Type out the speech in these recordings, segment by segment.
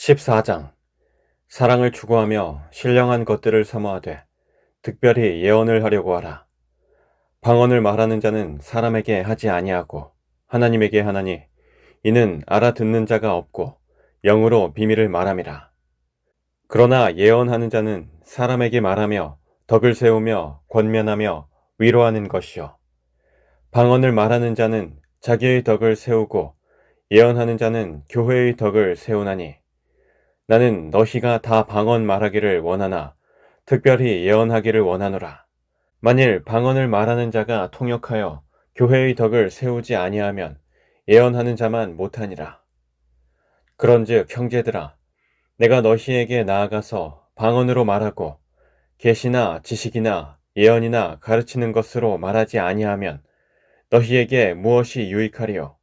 14장. 사랑을 추구하며 신령한 것들을 사모하되 특별히 예언을 하려고 하라. 방언을 말하는 자는 사람에게 하지 아니하고 하나님에게 하나니 이는 알아듣는 자가 없고 영으로 비밀을 말함이라. 그러나 예언하는 자는 사람에게 말하며 덕을 세우며 권면하며 위로하는 것이요. 방언을 말하는 자는 자기의 덕을 세우고 예언하는 자는 교회의 덕을 세우나니 나는 너희가 다 방언 말하기를 원하나 특별히 예언하기를 원하노라. 만일 방언을 말하는 자가 통역하여 교회의 덕을 세우지 아니하면 예언하는 자만 못하니라. 그런즉 형제들아, 내가 너희에게 나아가서 방언으로 말하고 계시나 지식이나 예언이나 가르치는 것으로 말하지 아니하면 너희에게 무엇이 유익하리요?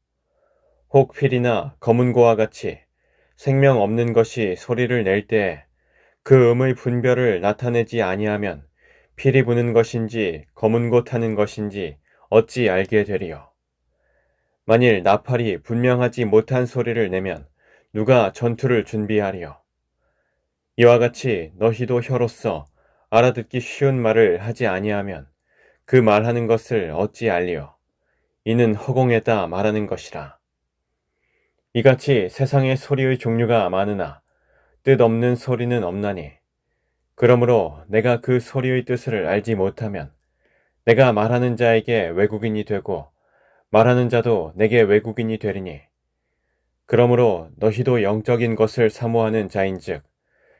혹 필이나 검은고와 같이 생명 없는 것이 소리를 낼 때에 그 음의 분별을 나타내지 아니하면 피리 부는 것인지 검은고 타는 것인지 어찌 알게 되리요? 만일 나팔이 분명하지 못한 소리를 내면 누가 전투를 준비하리요? 이와 같이 너희도 혀로서 알아듣기 쉬운 말을 하지 아니하면 그 말하는 것을 어찌 알리요? 이는 허공에다 말하는 것이라. 이같이 세상의 소리의 종류가 많으나 뜻없는 소리는 없나니 그러므로 내가 그 소리의 뜻을 알지 못하면 내가 말하는 자에게 외국인이 되고 말하는 자도 내게 외국인이 되리니 그러므로 너희도 영적인 것을 사모하는 자인즉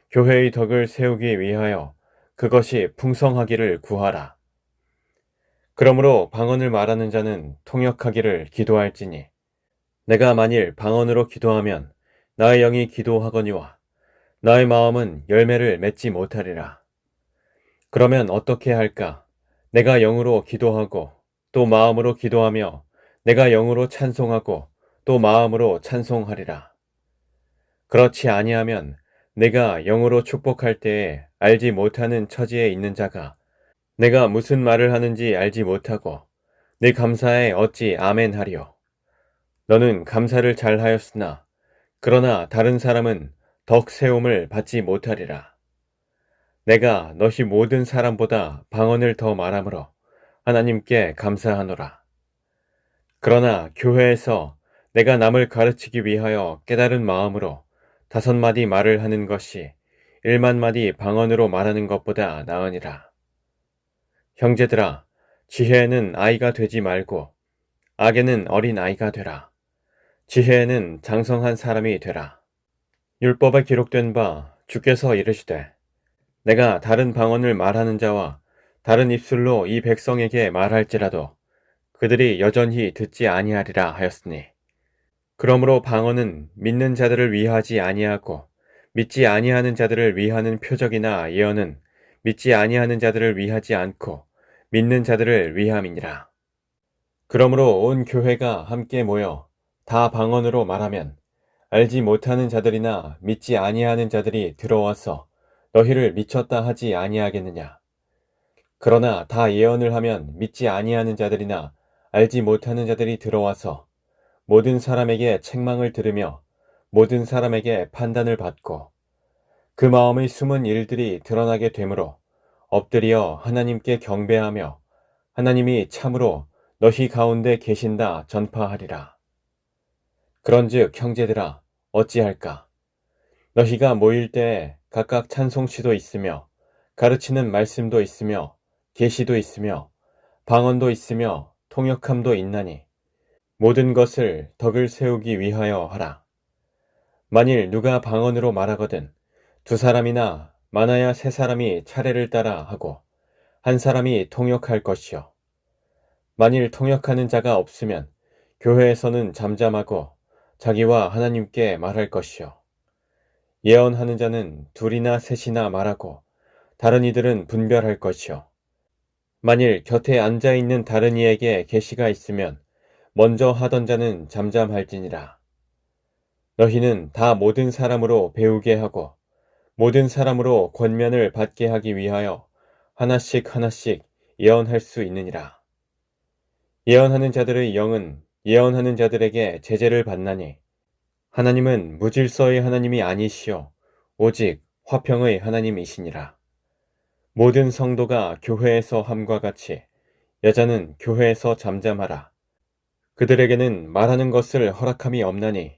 교회의 덕을 세우기 위하여 그것이 풍성하기를 구하라. 그러므로 방언을 말하는 자는 통역하기를 기도할지니 내가 만일 방언으로 기도하면 나의 영이 기도하거니와 나의 마음은 열매를 맺지 못하리라. 그러면 어떻게 할까? 내가 영으로 기도하고 또 마음으로 기도하며 내가 영으로 찬송하고 또 마음으로 찬송하리라. 그렇지 아니하면 내가 영으로 축복할 때에 알지 못하는 처지에 있는 자가 내가 무슨 말을 하는지 알지 못하고 내 감사에 어찌 아멘 하리요. 너는 감사를 잘하였으나 그러나 다른 사람은 덕 세움을 받지 못하리라. 내가 너희 모든 사람보다 방언을 더 말하므로 하나님께 감사하노라. 그러나 교회에서 내가 남을 가르치기 위하여 깨달은 마음으로 5마디 말을 하는 것이 1만 마디 방언으로 말하는 것보다 나으니라. 형제들아, 지혜에는 아이가 되지 말고 악에는 어린 아이가 되라. 지혜에는 장성한 사람이 되라. 율법에 기록된 바 주께서 이르시되 내가 다른 방언을 말하는 자와 다른 입술로 이 백성에게 말할지라도 그들이 여전히 듣지 아니하리라 하였으니 그러므로 방언은 믿는 자들을 위하지 아니하고 믿지 아니하는 자들을 위하는 표적이나 예언은 믿지 아니하는 자들을 위하지 않고 믿는 자들을 위함이니라. 그러므로 온 교회가 함께 모여 다 방언으로 말하면 알지 못하는 자들이나 믿지 아니하는 자들이 들어와서 너희를 미쳤다 하지 아니하겠느냐. 그러나 다 예언을 하면 믿지 아니하는 자들이나 알지 못하는 자들이 들어와서 모든 사람에게 책망을 들으며 모든 사람에게 판단을 받고 그 마음의 숨은 일들이 드러나게 되므로 엎드려 하나님께 경배하며 하나님이 참으로 너희 가운데 계신다 전파하리라. 그런즉 형제들아 어찌할까? 너희가 모일 때에 각각 찬송시도 있으며 가르치는 말씀도 있으며 계시도 있으며 방언도 있으며 통역함도 있나니 모든 것을 덕을 세우기 위하여 하라. 만일 누가 방언으로 말하거든 2사람이나 많아야 3사람이 차례를 따라 하고 1사람이 통역할 것이요. 만일 통역하는 자가 없으면 교회에서는 잠잠하고 자기와 하나님께 말할 것이요. 예언하는 자는 2이나 3이나 말하고 다른 이들은 분별할 것이요. 만일 곁에 앉아있는 다른 이에게 계시가 있으면 먼저 하던 자는 잠잠할지니라. 너희는 다 모든 사람으로 배우게 하고 모든 사람으로 권면을 받게 하기 위하여 하나씩 하나씩 예언할 수 있느니라. 예언하는 자들의 영은 예언하는 자들에게 제재를 받나니 하나님은 무질서의 하나님이 아니시오 오직 화평의 하나님이시니라. 모든 성도가 교회에서 함과 같이 여자는 교회에서 잠잠하라. 그들에게는 말하는 것을 허락함이 없나니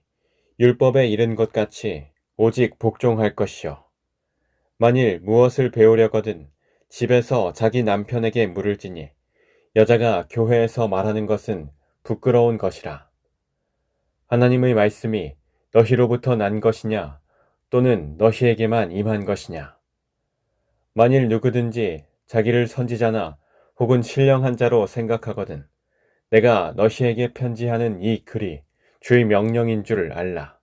율법에 이른 것 같이 오직 복종할 것이요. 만일 무엇을 배우려거든 집에서 자기 남편에게 물을 지니 여자가 교회에서 말하는 것은 부끄러운 것이라. 하나님의 말씀이 너희로부터 난 것이냐 또는 너희에게만 임한 것이냐. 만일 누구든지 자기를 선지자나 혹은 신령한 자로 생각하거든 내가 너희에게 편지하는 이 글이 주의 명령인 줄 알라.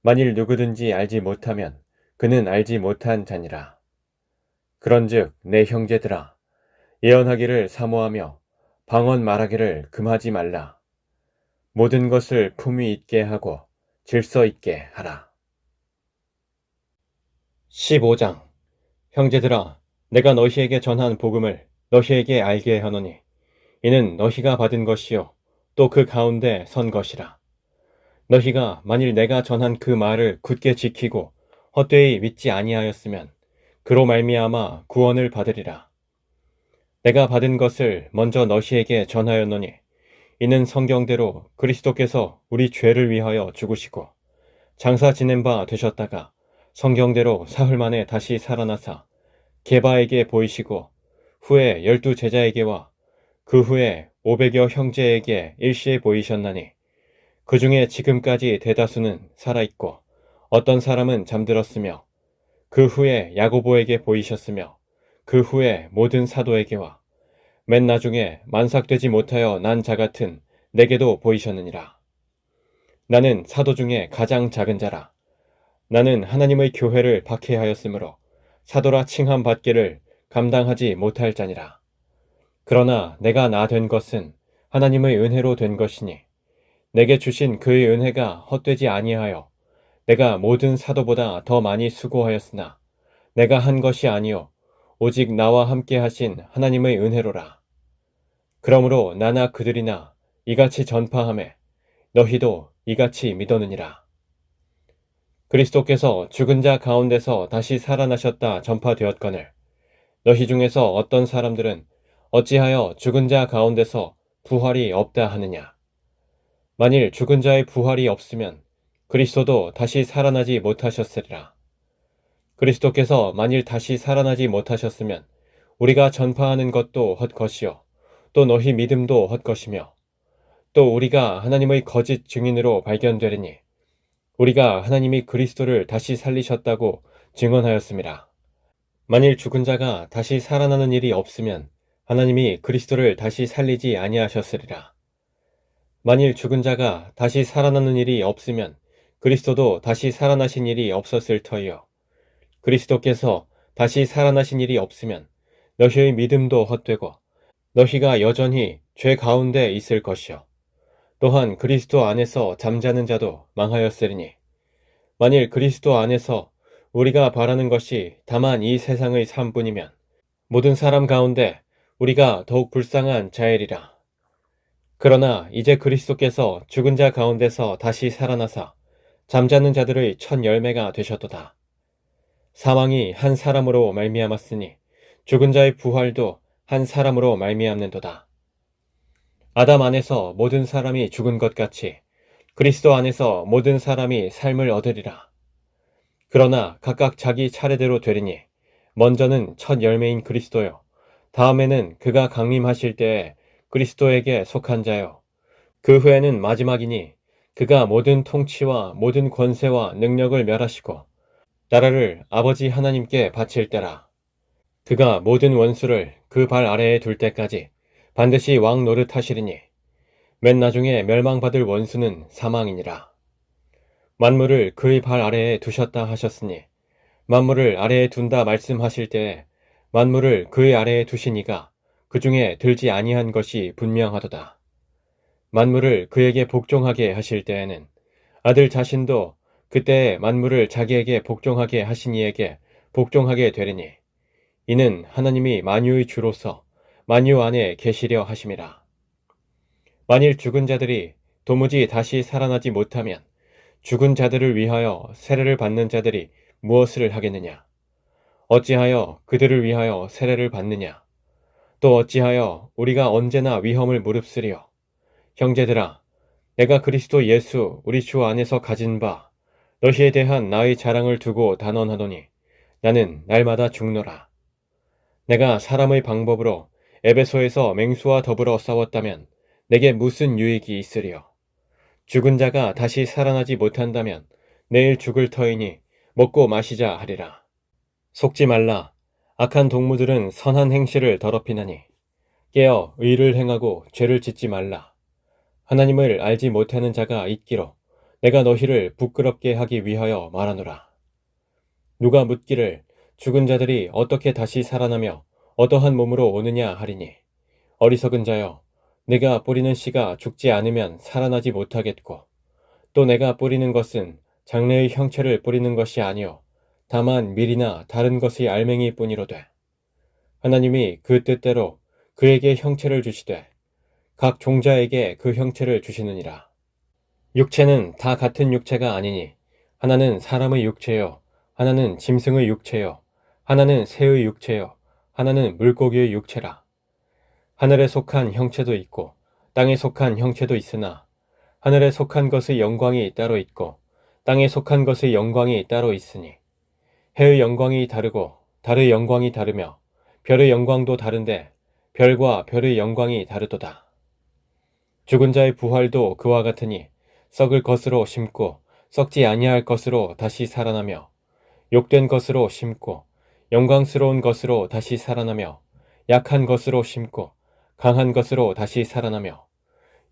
만일 누구든지 알지 못하면 그는 알지 못한 자니라. 그런즉 내 형제들아 예언하기를 사모하며 방언 말하기를 금하지 말라. 모든 것을 품위 있게 하고 질서 있게 하라. 15장. 형제들아 내가 너희에게 전한 복음을 너희에게 알게 하노니 이는 너희가 받은 것이요 또 그 가운데 선 것이라. 너희가 만일 내가 전한 그 말을 굳게 지키고 헛되이 믿지 아니하였으면 그로 말미암아 구원을 받으리라. 내가 받은 것을 먼저 너희에게 전하였노니 이는 성경대로 그리스도께서 우리 죄를 위하여 죽으시고 장사 지낸 바 되셨다가 성경대로 사흘 만에 다시 살아나사 게바에게 보이시고 후에 12 제자에게와 그 후에 500여 형제에게 일시에 보이셨나니 그 중에 지금까지 대다수는 살아있고 어떤 사람은 잠들었으며 그 후에 야고보에게 보이셨으며 그 후에 모든 사도에게와 맨 나중에 만삭되지 못하여 난 자 같은 내게도 보이셨느니라. 나는 사도 중에 가장 작은 자라. 나는 하나님의 교회를 박해하였으므로 사도라 칭함 받기를 감당하지 못할 자니라. 그러나 내가 나 된 것은 하나님의 은혜로 된 것이니 내게 주신 그의 은혜가 헛되지 아니하여 내가 모든 사도보다 더 많이 수고하였으나 내가 한 것이 아니요 오직 나와 함께 하신 하나님의 은혜로라. 그러므로 나나 그들이나 이같이 전파하매 너희도 이같이 믿었느니라. 그리스도께서 죽은 자 가운데서 다시 살아나셨다 전파되었거늘 너희 중에서 어떤 사람들은 어찌하여 죽은 자 가운데서 부활이 없다 하느냐. 만일 죽은 자의 부활이 없으면 그리스도도 다시 살아나지 못하셨으리라. 그리스도께서 만일 다시 살아나지 못하셨으면 우리가 전파하는 것도 헛것이요 또 너희 믿음도 헛것이며 또 우리가 하나님의 거짓 증인으로 발견되리니 우리가 하나님이 그리스도를 다시 살리셨다고 증언하였습니다. 만일 죽은 자가 다시 살아나는 일이 없으면 하나님이 그리스도를 다시 살리지 아니하셨으리라. 만일 죽은 자가 다시 살아나는 일이 없으면 그리스도도 다시 살아나신 일이 없었을 터이요. 그리스도께서 다시 살아나신 일이 없으면 너희의 믿음도 헛되고 너희가 여전히 죄 가운데 있을 것이요. 또한 그리스도 안에서 잠자는 자도 망하였으리니 만일 그리스도 안에서 우리가 바라는 것이 다만 이 세상의 삶뿐이면 모든 사람 가운데 우리가 더욱 불쌍한 자일이라. 그러나 이제 그리스도께서 죽은 자 가운데서 다시 살아나사 잠자는 자들의 첫 열매가 되셨도다. 사망이 한 사람으로 말미암았으니 죽은 자의 부활도 한 사람으로 말미암는도다. 아담 안에서 모든 사람이 죽은 것 같이 그리스도 안에서 모든 사람이 삶을 얻으리라. 그러나 각각 자기 차례대로 되리니 먼저는 첫 열매인 그리스도요 다음에는 그가 강림하실 때에 그리스도에게 속한 자요 그 후에는 마지막이니 그가 모든 통치와 모든 권세와 능력을 멸하시고 나라를 아버지 하나님께 바칠 때라. 그가 모든 원수를 그 발 아래에 둘 때까지 반드시 왕 노릇하시리니 맨 나중에 멸망받을 원수는 사망이니라. 만물을 그의 발 아래에 두셨다 하셨으니 만물을 아래에 둔다 말씀하실 때에 만물을 그의 아래에 두시니가 그 중에 들지 아니한 것이 분명하도다. 만물을 그에게 복종하게 하실 때에는 아들 자신도 그때에 만물을 자기에게 복종하게 하신 이에게 복종하게 되리니 이는 하나님이 만유의 주로서 만유 안에 계시려 하심이라. 만일 죽은 자들이 도무지 다시 살아나지 못하면 죽은 자들을 위하여 세례를 받는 자들이 무엇을 하겠느냐? 어찌하여 그들을 위하여 세례를 받느냐? 또 어찌하여 우리가 언제나 위험을 무릅쓰리요? 형제들아, 내가 그리스도 예수 우리 주 안에서 가진 바 너희에 대한 나의 자랑을 두고 단언하노니 나는 날마다 죽노라. 내가 사람의 방법으로 에베소에서 맹수와 더불어 싸웠다면 내게 무슨 유익이 있으리요? 죽은 자가 다시 살아나지 못한다면 내일 죽을 터이니 먹고 마시자 하리라. 속지 말라. 악한 동무들은 선한 행실을 더럽히나니 깨어 의를 행하고 죄를 짓지 말라. 하나님을 알지 못하는 자가 있기로 내가 너희를 부끄럽게 하기 위하여 말하노라. 누가 묻기를 죽은 자들이 어떻게 다시 살아나며 어떠한 몸으로 오느냐 하리니 어리석은 자여, 내가 뿌리는 씨가 죽지 않으면 살아나지 못하겠고 또 내가 뿌리는 것은 장래의 형체를 뿌리는 것이 아니요 다만 밀이나 다른 것의 알맹이 뿐이로되 하나님이 그 뜻대로 그에게 형체를 주시되 각 종자에게 그 형체를 주시느니라. 육체는 다 같은 육체가 아니니 하나는 사람의 육체요 하나는 짐승의 육체요 하나는 새의 육체요 하나는 물고기의 육체라. 하늘에 속한 형체도 있고 땅에 속한 형체도 있으나 하늘에 속한 것의 영광이 따로 있고 땅에 속한 것의 영광이 따로 있으니 해의 영광이 다르고 달의 영광이 다르며 별의 영광도 다른데 별과 별의 영광이 다르도다. 죽은 자의 부활도 그와 같으니 썩을 것으로 심고 썩지 아니할 것으로 다시 살아나며 욕된 것으로 심고 영광스러운 것으로 다시 살아나며 약한 것으로 심고 강한 것으로 다시 살아나며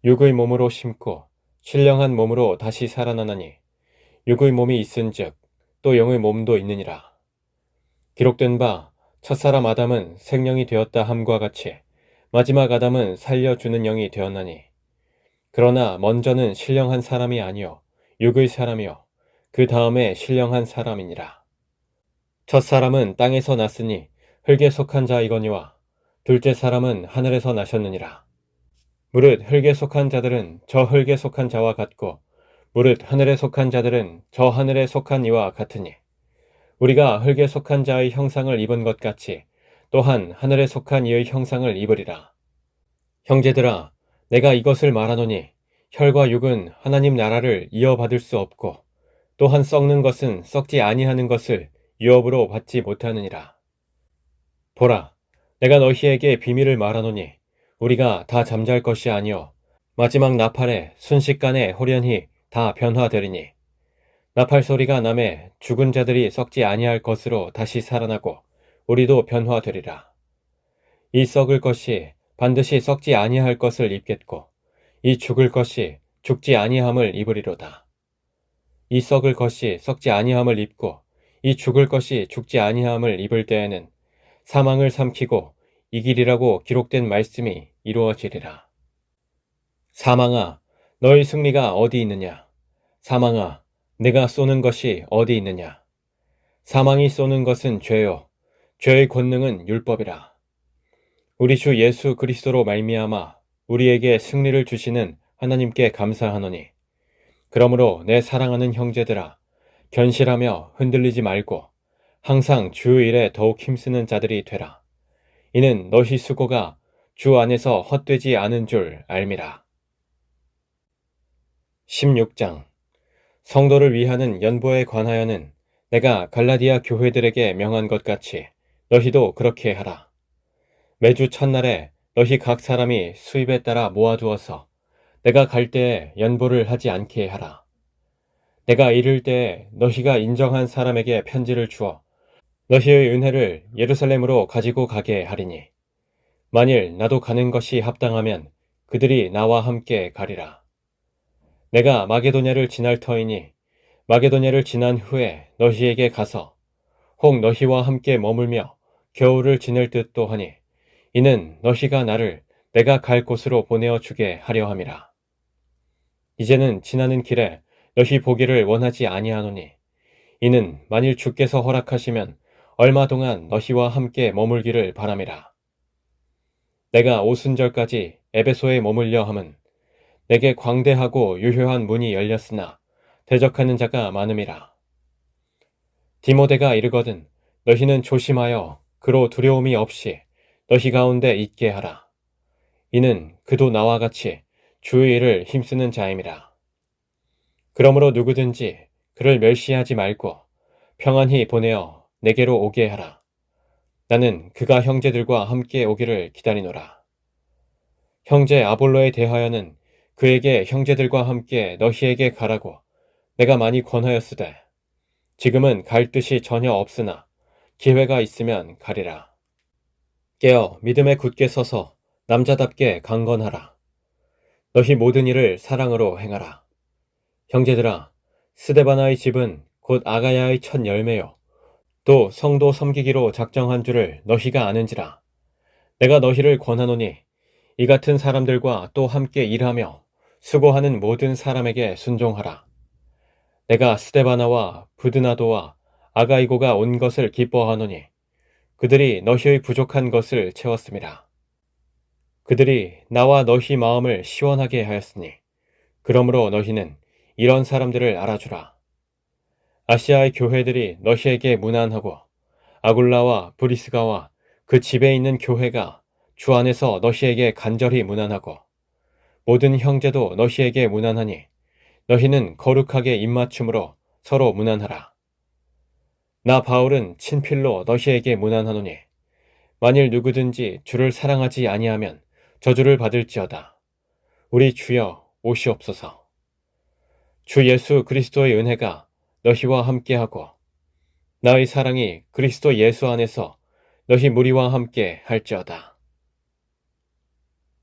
육의 몸으로 심고 신령한 몸으로 다시 살아나나니 육의 몸이 있은즉 또 영의 몸도 있느니라. 기록된 바 첫사람 아담은 생령이 되었다 함과 같이 마지막 아담은 살려주는 영이 되었나니 그러나 먼저는 신령한 사람이 아니요 육의 사람이요 그 다음에 신령한 사람이니라. 첫사람은 땅에서 났으니 흙에 속한 자이거니와 둘째 사람은 하늘에서 나셨느니라. 무릇 흙에 속한 자들은 저 흙에 속한 자와 같고 무릇 하늘에 속한 자들은 저 하늘에 속한 이와 같으니 우리가 흙에 속한 자의 형상을 입은 것 같이 또한 하늘에 속한 이의 형상을 입으리라. 형제들아, 내가 이것을 말하노니 혈과 육은 하나님 나라를 이어받을 수 없고 또한 썩는 것은 썩지 아니하는 것을 유업으로 받지 못하느니라. 보라, 내가 너희에게 비밀을 말하노니 우리가 다 잠잘 것이 아니요 마지막 나팔에 순식간에 호련히 다 변화되리니 나팔 소리가 남에 죽은 자들이 썩지 아니할 것으로 다시 살아나고 우리도 변화되리라. 이 썩을 것이 반드시 썩지 아니할 것을 입겠고 이 죽을 것이 죽지 아니함을 입으리로다. 이 썩을 것이 썩지 아니함을 입고 이 죽을 것이 죽지 아니함을 입을 때에는 사망을 삼키고 이기리라고 기록된 말씀이 이루어지리라. 사망아, 너의 승리가 어디 있느냐? 사망아, 내가 쏘는 것이 어디 있느냐? 사망이 쏘는 것은 죄요, 죄의 권능은 율법이라. 우리 주 예수 그리스도로 말미암아 우리에게 승리를 주시는 하나님께 감사하노니 그러므로 내 사랑하는 형제들아, 견실하며 흔들리지 말고 항상 주 일에 더욱 힘쓰는 자들이 되라. 이는 너희 수고가 주 안에서 헛되지 않은 줄 알미라. 16장. 성도를 위하는 연보에 관하여는 내가 갈라디아 교회들에게 명한 것 같이 너희도 그렇게 하라. 매주 첫날에 너희 각 사람이 수입에 따라 모아두어서 내가 갈 때에 연보를 하지 않게 하라. 내가 이를 때에 너희가 인정한 사람에게 편지를 주어 너희의 은혜를 예루살렘으로 가지고 가게 하리니 만일 나도 가는 것이 합당하면 그들이 나와 함께 가리라. 내가 마게도냐를 지날 터이니 마게도냐를 지난 후에 너희에게 가서 혹 너희와 함께 머물며 겨울을 지낼 듯도 하니 이는 너희가 나를 내가 갈 곳으로 보내어 주게 하려 함이라. 이제는 지나는 길에 너희 보기를 원하지 아니하노니 이는 만일 주께서 허락하시면 얼마 동안 너희와 함께 머물기를 바람이라. 내가 오순절까지 에베소에 머물려 함은 내게 광대하고 유효한 문이 열렸으나 대적하는 자가 많음이라. 디모데가 이르거든 너희는 조심하여 그로 두려움이 없이 너희 가운데 있게 하라. 이는 그도 나와 같이 주의 일을 힘쓰는 자임이라. 그러므로 누구든지 그를 멸시하지 말고 평안히 보내어 내게로 오게 하라. 나는 그가 형제들과 함께 오기를 기다리노라. 형제 아볼로에 대하여는 그에게 형제들과 함께 너희에게 가라고 내가 많이 권하였으되 지금은 갈 뜻이 전혀 없으나 기회가 있으면 가리라. 깨어 믿음에 굳게 서서 남자답게 강건하라. 너희 모든 일을 사랑으로 행하라. 형제들아, 스데바나의 집은 곧 아가야의 첫 열매요. 또 성도 섬기기로 작정한 줄을 너희가 아는지라. 내가 너희를 권하노니 이 같은 사람들과 또 함께 일하며 수고하는 모든 사람에게 순종하라. 내가 스데바나와 부드나도와 아가이고가 온 것을 기뻐하노니 그들이 너희의 부족한 것을 채웠음이라. 그들이 나와 너희 마음을 시원하게 하였으니 그러므로 너희는 이런 사람들을 알아주라. 아시아의 교회들이 너희에게 문안하고 아굴라와 브리스가와 그 집에 있는 교회가 주 안에서 너희에게 간절히 문안하고 모든 형제도 너희에게 문안하니 너희는 거룩하게 입맞춤으로 서로 문안하라. 나 바울은 친필로 너희에게 문안하노니 만일 누구든지 주를 사랑하지 아니하면 저주를 받을지어다. 우리 주여 오시옵소서. 주 예수 그리스도의 은혜가 너희와 함께하고 나의 사랑이 그리스도 예수 안에서 너희 무리와 함께 할지어다.